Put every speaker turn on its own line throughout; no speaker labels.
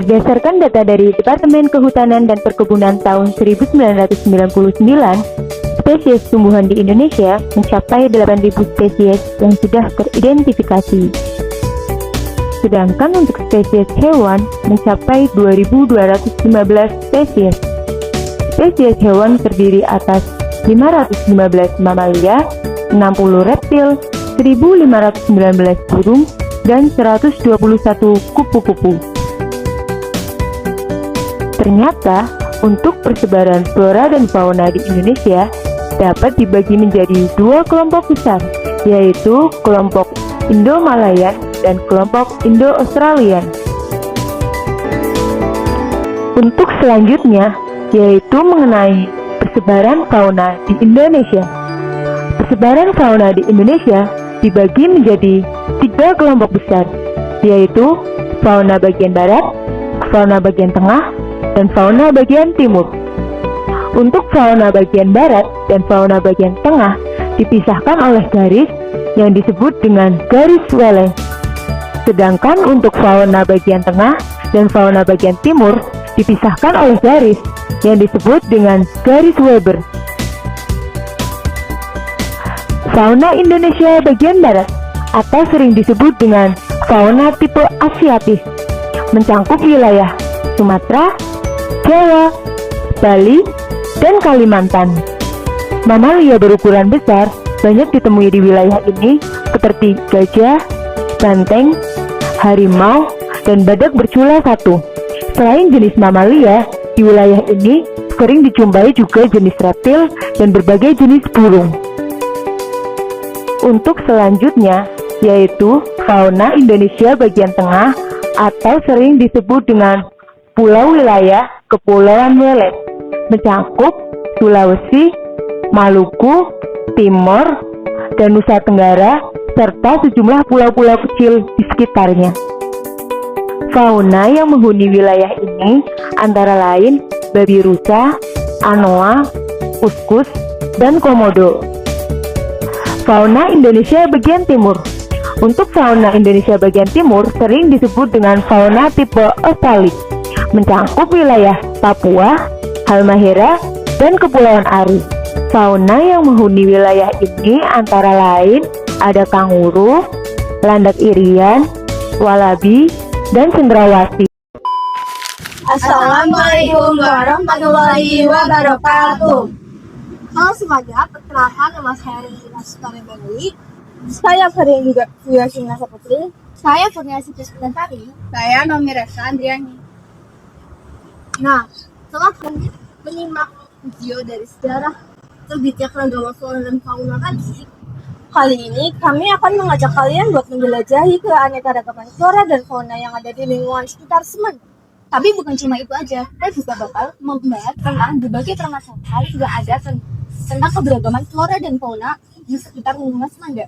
Berdasarkan data dari Departemen Kehutanan dan Perkebunan tahun 1999, spesies tumbuhan di Indonesia mencapai 8.000 spesies yang sudah teridentifikasi. Sedangkan untuk spesies hewan mencapai 2.215 spesies. Spesies hewan terdiri atas 515 mamalia, 60 reptil, 1.519 burung, dan 121 kupu-kupu. Ternyata, untuk persebaran flora dan fauna di Indonesia dapat dibagi menjadi dua kelompok besar, yaitu kelompok Indo-Malayan dan kelompok Indo-Australian. Untuk selanjutnya, yaitu mengenai persebaran fauna di Indonesia. Persebaran fauna di Indonesia dibagi menjadi tiga kelompok besar, yaitu fauna bagian barat, fauna bagian tengah, dan fauna bagian timur. Untuk fauna bagian barat dan fauna bagian tengah dipisahkan oleh garis yang disebut dengan garis Wallace. Sedangkan untuk fauna bagian tengah dan fauna bagian timur dipisahkan oleh garis yang disebut dengan garis Weber. Fauna Indonesia bagian barat atau sering disebut dengan fauna tipe Asiatis mencangkup wilayah Sumatera, Jawa, Bali, dan Kalimantan. Mamalia berukuran besar banyak ditemui di wilayah ini seperti gajah, banteng, harimau, dan badak bercula satu. Selain jenis mamalia, di wilayah ini sering dijumpai juga jenis reptil dan berbagai jenis burung. Untuk selanjutnya, yaitu fauna Indonesia bagian tengah atau sering disebut dengan Pulau Wilayah Kepulauan Wallace, mencangkup Sulawesi, Maluku, Timor, dan Nusa Tenggara, serta sejumlah pulau-pulau kecil di sekitarnya. Fauna yang menghuni wilayah ini antara lain babi rusa, anoa, uskus, dan komodo. Fauna Indonesia bagian timur. Untuk fauna Indonesia bagian timur sering disebut dengan fauna tipe Australis, mencangkup wilayah Papua, Halmahera, dan Kepulauan Ari. Fauna yang menghuni wilayah ini antara lain ada kanguru, landak irian, walabi, dan cendrawasih.
Assalamualaikum warahmatullahi wabarakatuh. Halo semuanya, perkenalkan nama saya Rina Sutari Benwi. Saya Farin juga Yasina Saputri. Saya Kurniasi Piskutantari. Saya Nomi Resa Andriani. Nah, setelah menyimak video dari sejarah terbitnya keragaman flora dan fauna tadi, kali ini kami akan mengajak kalian buat menjelajahi keanekaragaman flora dan fauna yang ada di lingkungan sekitar Semen. Tapi bukan cuma itu aja, kita juga bakal membahas tentang berbagai permasalahan yang ada tentang keberagaman flora dan fauna di sekitar lingkungan Semanda.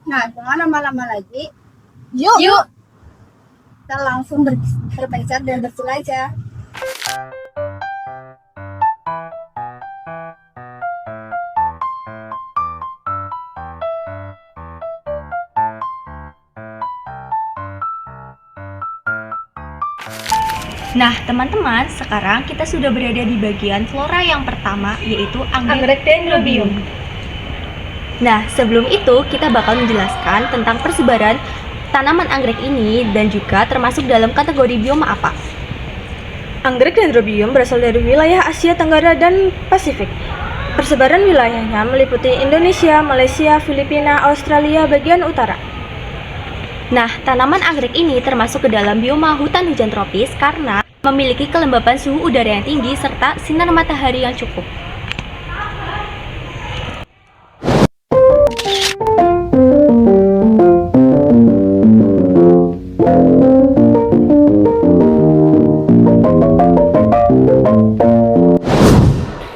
Nah, jangan lama-lama lagi. Yuk! Kita langsung berpencar dan berjelajah.
Nah, teman-teman, sekarang kita sudah berada di bagian flora yang pertama, yaitu anggrek dendrobium. Nah, sebelum itu kita bakal menjelaskan tentang persebaran tanaman anggrek ini dan juga termasuk dalam kategori bioma apa.
Anggrek dendrobium berasal dari wilayah Asia Tenggara dan Pasifik. Persebaran wilayahnya meliputi Indonesia, Malaysia, Filipina, Australia bagian utara.
Nah, tanaman anggrek ini termasuk ke dalam bioma hutan hujan tropis karena memiliki kelembapan suhu udara yang tinggi serta sinar matahari yang cukup.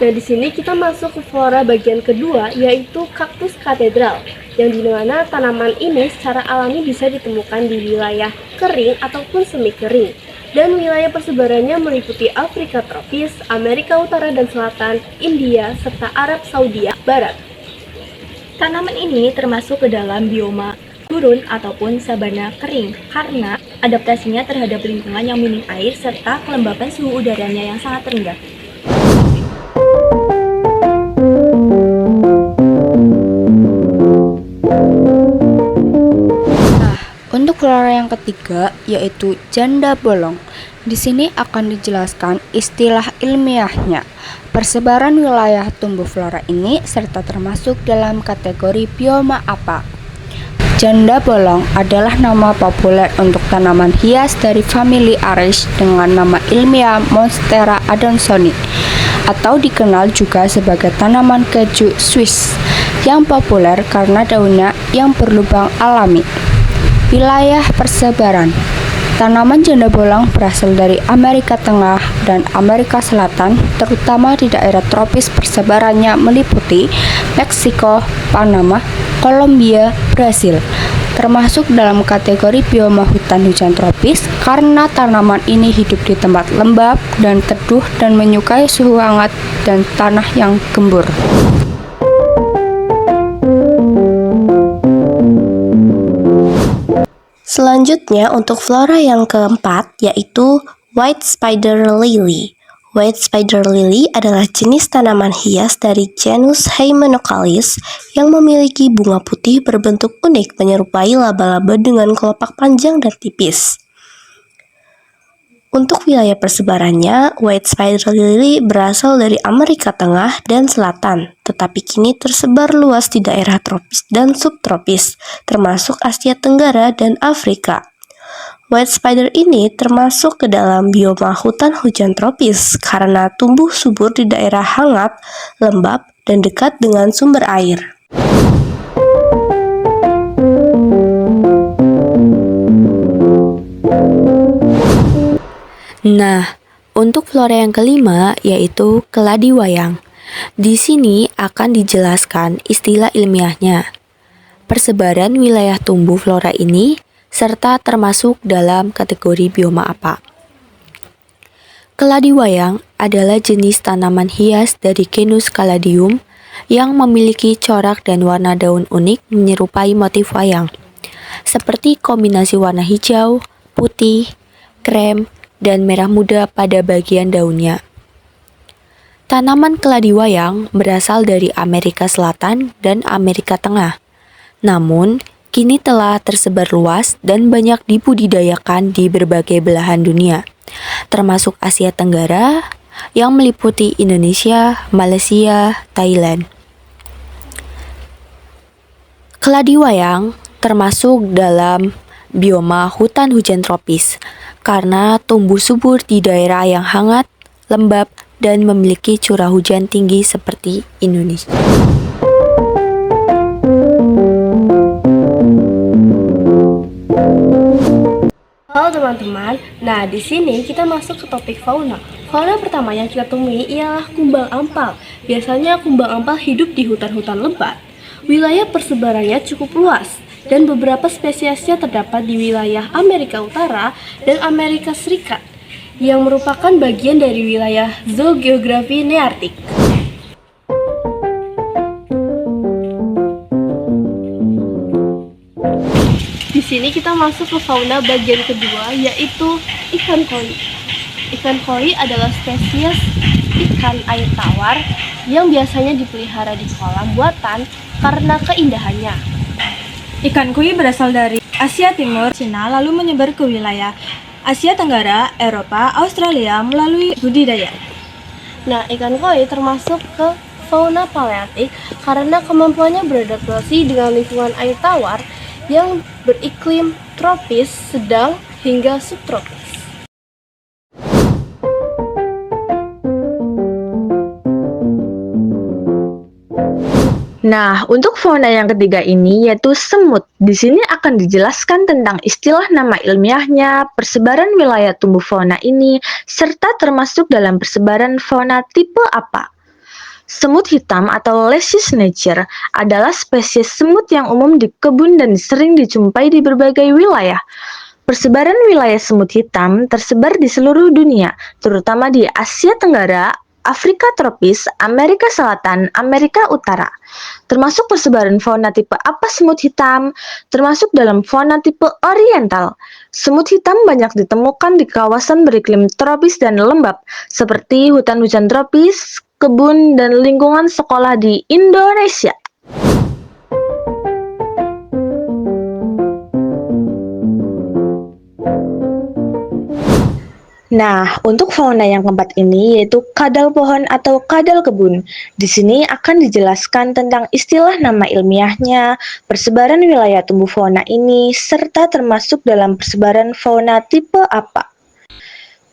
Nah, di sini kita masuk ke flora bagian kedua, yaitu kaktus katedral, yang dimana tanaman ini secara alami bisa ditemukan di wilayah kering ataupun semi kering, dan wilayah persebarannya meliputi Afrika tropis, Amerika Utara dan Selatan, India, serta Arab Saudi Barat.
Tanaman ini termasuk ke dalam bioma gurun ataupun sabana kering karena adaptasinya terhadap lingkungan yang minim air, serta kelembapan suhu udaranya yang sangat rendah.
Untuk flora yang ketiga yaitu janda bolong. Di sini akan dijelaskan istilah ilmiahnya, persebaran wilayah tumbuh flora ini serta termasuk dalam kategori bioma apa. Janda bolong adalah nama populer untuk tanaman hias dari famili Ares dengan nama ilmiah Monstera adansoni atau dikenal juga sebagai tanaman keju Swiss yang populer karena daunnya yang berlubang alami. Wilayah persebaran. Tanaman janda bolong berasal dari Amerika Tengah dan Amerika Selatan, terutama di daerah tropis. Persebarannya meliputi Meksiko, Panama, Kolombia, Brasil. Termasuk dalam kategori bioma hutan hujan tropis karena tanaman ini hidup di tempat lembab dan teduh dan menyukai suhu hangat dan tanah yang gembur.
Selanjutnya untuk flora yang keempat yaitu White Spider Lily. White Spider Lily adalah jenis tanaman hias dari genus Hymenocallis yang memiliki bunga putih berbentuk unik menyerupai laba-laba dengan kelopak panjang dan tipis. Untuk wilayah persebarannya, White Spider Lily berasal dari Amerika Tengah dan Selatan, tetapi kini tersebar luas di daerah tropis dan subtropis, termasuk Asia Tenggara dan Afrika. White spider ini termasuk ke dalam bioma hutan hujan tropis karena tumbuh subur di daerah hangat, lembab, dan dekat dengan sumber air.
Nah, untuk flora yang kelima yaitu keladi wayang. Di sini akan dijelaskan istilah ilmiahnya, persebaran wilayah tumbuh flora ini, serta termasuk dalam kategori bioma apa. Keladi wayang adalah jenis tanaman hias dari genus Caladium yang memiliki corak dan warna daun unik menyerupai motif wayang, seperti kombinasi warna hijau, putih, krem, dan merah muda pada bagian daunnya. Tanaman keladi wayang berasal dari Amerika Selatan dan Amerika Tengah, namun kini telah tersebar luas dan banyak dibudidayakan di berbagai belahan dunia, termasuk Asia Tenggara yang meliputi Indonesia, Malaysia, Thailand. Keladi wayang termasuk dalam bioma hutan hujan tropis karena tumbuh subur di daerah yang hangat, lembab, dan memiliki curah hujan tinggi seperti Indonesia.
Halo teman-teman, nah di sini kita masuk ke topik fauna. Fauna pertama yang kita temui ialah kumbang ampal. Biasanya kumbang ampal hidup di hutan-hutan lebat. Wilayah persebarannya cukup luas dan beberapa spesiesnya terdapat di wilayah Amerika Utara dan Amerika Serikat yang merupakan bagian dari wilayah zoogeografi Nearktik. Di sini kita masuk ke fauna bagian kedua yaitu ikan koi. Ikan koi adalah spesies ikan air tawar yang biasanya dipelihara di kolam buatan karena keindahannya.
Ikan koi berasal dari Asia Timur, Cina, lalu menyebar ke wilayah Asia Tenggara, Eropa, Australia melalui budidaya.
Nah, ikan koi termasuk ke fauna paleartik karena kemampuannya beradaptasi dengan lingkungan air tawar yang beriklim tropis, sedang, hingga subtropis.
Nah, untuk fauna yang ketiga ini yaitu semut. Di sini akan dijelaskan tentang istilah nama ilmiahnya, persebaran wilayah tumbuh fauna ini, serta termasuk dalam persebaran fauna tipe apa. Semut hitam atau Lecis niger adalah spesies semut yang umum di kebun dan sering dijumpai di berbagai wilayah. Persebaran wilayah semut hitam tersebar di seluruh dunia, terutama di Asia Tenggara, Afrika tropis, Amerika Selatan, Amerika Utara. Termasuk persebaran fauna tipe apa semut hitam, termasuk dalam fauna tipe oriental. Semut hitam banyak ditemukan di kawasan beriklim tropis dan lembab, seperti hutan hujan tropis, kebun, dan lingkungan sekolah di Indonesia. Nah, untuk fauna yang keempat ini yaitu kadal pohon atau kadal kebun. Di sini akan dijelaskan tentang istilah nama ilmiahnya, persebaran wilayah tumbuh fauna ini, serta termasuk dalam persebaran fauna tipe apa.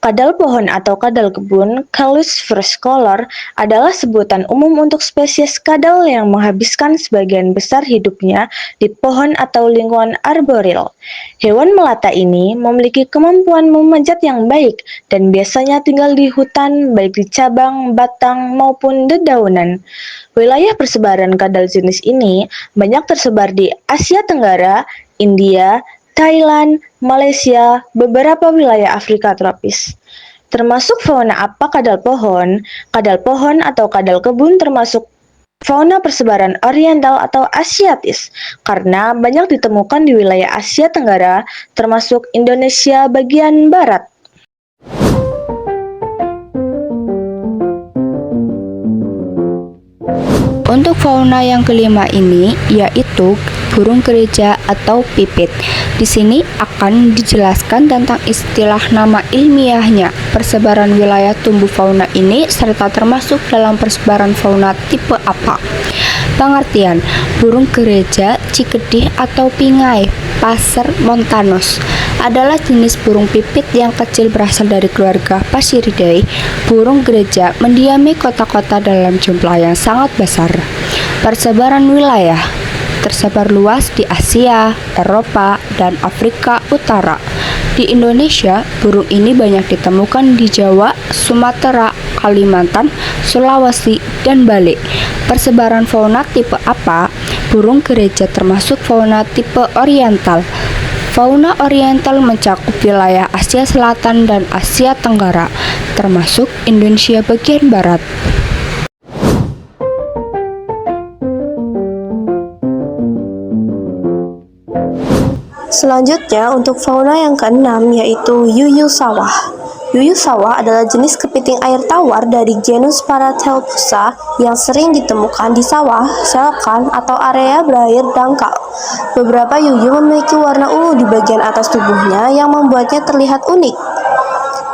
Kadal pohon atau kadal kebun, Callus versicolor, adalah sebutan umum untuk spesies kadal yang menghabiskan sebagian besar hidupnya di pohon atau lingkungan arboril. Hewan melata ini memiliki kemampuan memanjat yang baik dan biasanya tinggal di hutan, baik di cabang, batang, maupun dedaunan. Wilayah persebaran kadal jenis ini banyak tersebar di Asia Tenggara, India, Thailand, Malaysia, beberapa wilayah Afrika tropis. Termasuk fauna apa kadal pohon? Kadal pohon atau kadal kebun termasuk fauna persebaran oriental atau asiatis, karena banyak ditemukan di wilayah Asia Tenggara, termasuk Indonesia bagian barat.
Untuk fauna yang kelima ini yaitu burung gereja atau pipit. Di sini akan dijelaskan tentang istilah nama ilmiahnya, persebaran wilayah tumbuh fauna ini, serta termasuk dalam persebaran fauna tipe apa. Pengertian: burung gereja, cikedih atau pingai, Passer montanus, adalah jenis burung pipit yang kecil berasal dari keluarga Passeridae. Burung gereja mendiami kota-kota dalam jumlah yang sangat besar. Persebaran wilayah tersebar luas di Asia, Eropa, dan Afrika Utara. Di Indonesia, burung ini banyak ditemukan di Jawa, Sumatera, Kalimantan, Sulawesi, dan Bali. Persebaran fauna tipe apa? Burung gereja termasuk fauna tipe oriental. Fauna oriental mencakup wilayah Asia Selatan dan Asia Tenggara, termasuk Indonesia bagian barat.
Selanjutnya, untuk fauna yang keenam yaitu yuyu sawah. Yuyu sawah adalah jenis kepiting air tawar dari genus Paratelpusa yang sering ditemukan di sawah, selokan, atau area berair dangkal. Beberapa yuyu memiliki warna ungu di bagian atas tubuhnya yang membuatnya terlihat unik.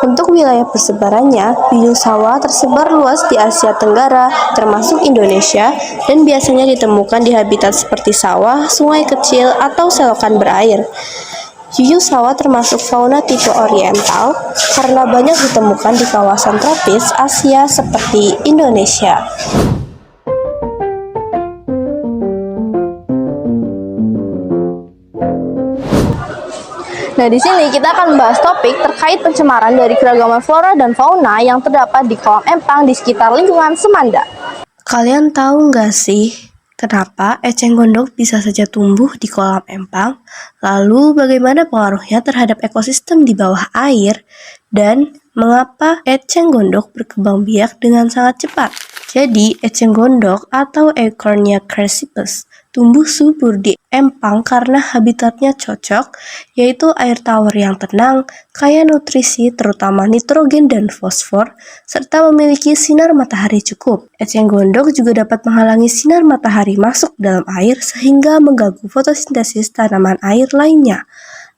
Untuk wilayah persebarannya, yuyu sawah tersebar luas di Asia Tenggara, termasuk Indonesia, dan biasanya ditemukan di habitat seperti sawah, sungai kecil, atau selokan berair. Yuyu sawah termasuk fauna tipe oriental karena banyak ditemukan di kawasan tropis Asia seperti Indonesia.
Nah, di sini kita akan membahas topik terkait pencemaran dari keragaman flora dan fauna yang terdapat di kolam empang di sekitar lingkungan Semanda.
Kalian tahu nggak sih kenapa eceng gondok bisa saja tumbuh di kolam empang? Lalu bagaimana pengaruhnya terhadap ekosistem di bawah air? Dan mengapa eceng gondok berkembang biak dengan sangat cepat? Jadi, eceng gondok atau Eichhornia crassipes tumbuh subur di empang karena habitatnya cocok, yaitu air tawar yang tenang, kaya nutrisi terutama nitrogen dan fosfor, serta memiliki sinar matahari cukup. Eceng gondok juga dapat menghalangi sinar matahari masuk dalam air sehingga mengganggu fotosintesis tanaman air lainnya.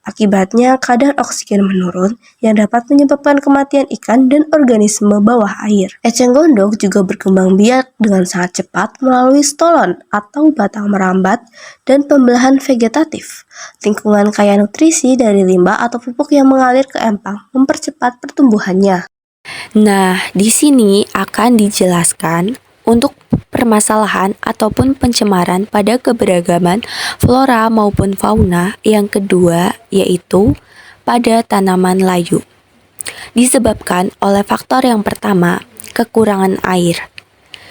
Akibatnya, kadar oksigen menurun yang dapat menyebabkan kematian ikan dan organisme bawah air. Eceng gondok juga berkembang biak dengan sangat cepat melalui stolon atau batang merambat dan pembelahan vegetatif. Lingkungan kaya nutrisi dari limbah atau pupuk yang mengalir ke empang mempercepat pertumbuhannya.
Nah, di sini akan dijelaskan untuk permasalahan ataupun pencemaran pada keberagaman flora maupun fauna yang kedua, yaitu pada tanaman layu. Disebabkan oleh faktor yang pertama, kekurangan air.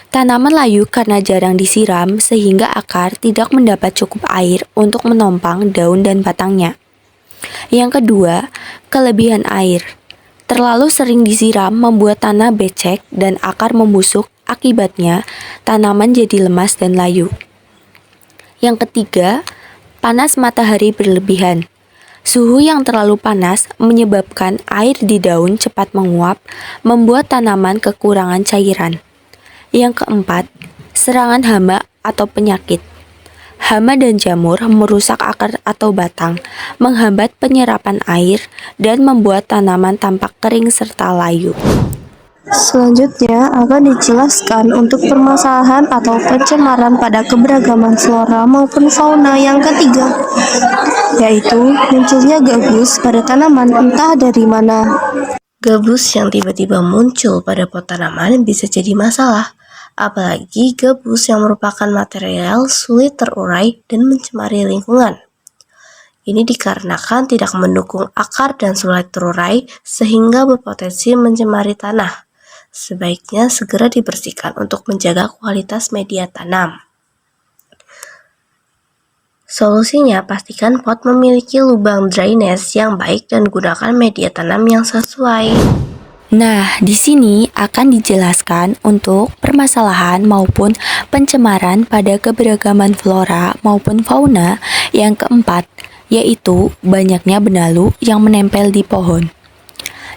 Tanaman layu karena jarang disiram sehingga akar tidak mendapat cukup air untuk menompang daun dan batangnya. Yang kedua, kelebihan air. Terlalu sering disiram membuat tanah becek dan akar membusuk, akibatnya tanaman jadi lemas dan layu. Yang ketiga, panas matahari berlebihan. Suhu yang terlalu panas menyebabkan air di daun cepat menguap, membuat tanaman kekurangan cairan. Yang keempat, serangan hama atau penyakit. Hama dan jamur merusak akar atau batang, menghambat penyerapan air, dan membuat tanaman tampak kering serta layu.
Selanjutnya akan dijelaskan untuk permasalahan atau pencemaran pada keberagaman flora maupun fauna yang ketiga, yaitu munculnya gabus pada tanaman entah dari mana.
Gabus yang tiba-tiba muncul pada pot tanaman bisa jadi masalah, apalagi gabus yang merupakan material sulit terurai dan mencemari lingkungan. Ini dikarenakan tidak mendukung akar dan sulit terurai sehingga berpotensi mencemari tanah. Sebaiknya segera dibersihkan untuk menjaga kualitas media tanam. Solusinya, pastikan pot memiliki lubang drainase yang baik dan gunakan media tanam yang sesuai.
Nah, di sini akan dijelaskan untuk permasalahan maupun pencemaran pada keberagaman flora maupun fauna yang keempat, yaitu banyaknya benalu yang menempel di pohon.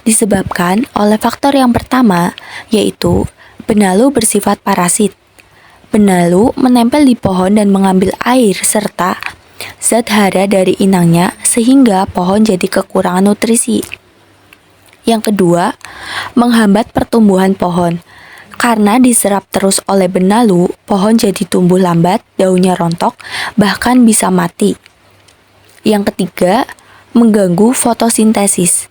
Disebabkan oleh faktor yang pertama, yaitu benalu bersifat parasit. Benalu menempel di pohon dan mengambil air serta zat hara dari inangnya sehingga pohon jadi kekurangan nutrisi. Yang kedua, menghambat pertumbuhan pohon. Karena diserap terus oleh benalu, pohon jadi tumbuh lambat, daunnya rontok, bahkan bisa mati. Yang ketiga, mengganggu fotosintesis.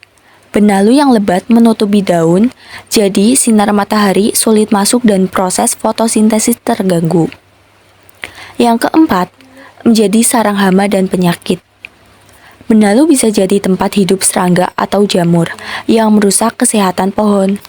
Benalu yang lebat menutupi daun, jadi sinar matahari sulit masuk dan proses fotosintesis terganggu. Yang keempat, menjadi sarang hama dan penyakit. Benalu bisa jadi tempat hidup serangga atau jamur yang merusak kesehatan pohon.